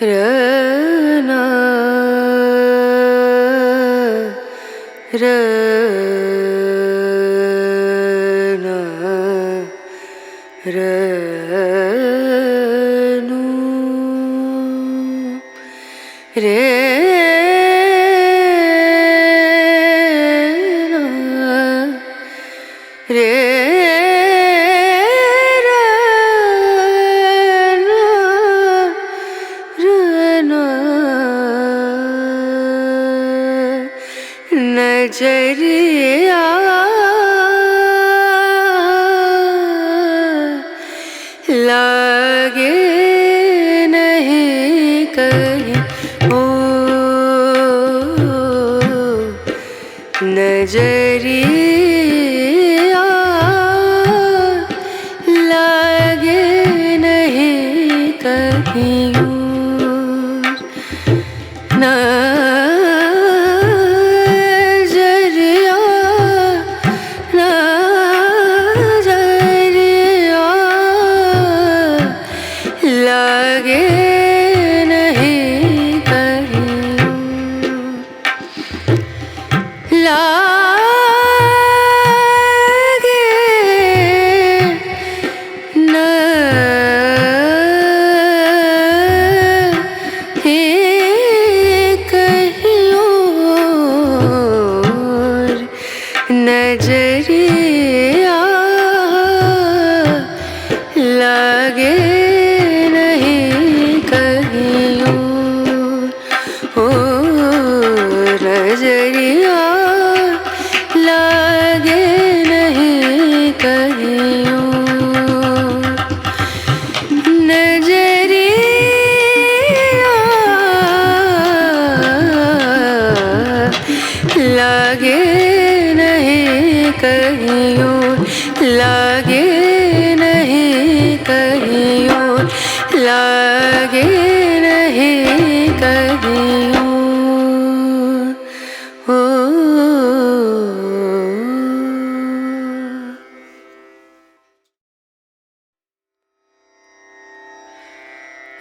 रना रना रनु रे रे नजरिया लागे नहीं कहीं ओ नजरिया लागे नहीं कहीं लागे नहीं कहीं लागे नहीं कहीं और नजरिया लागे नजरिया लागे नहीं कहीं नजरिया लागे नहीं कहीं लागे नहीं कहीं लागे नहीं कहीं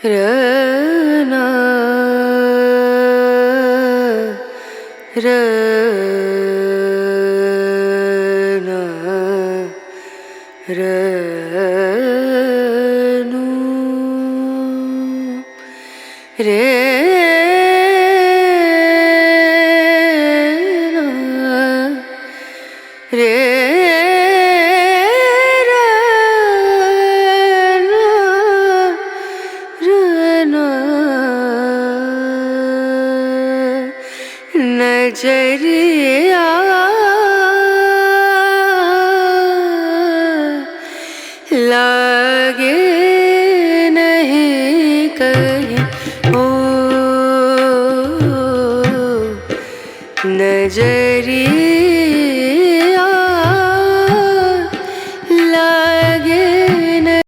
रना रना रनु रे रे नजरिया लागे नहीं कहीं ओ नजरिया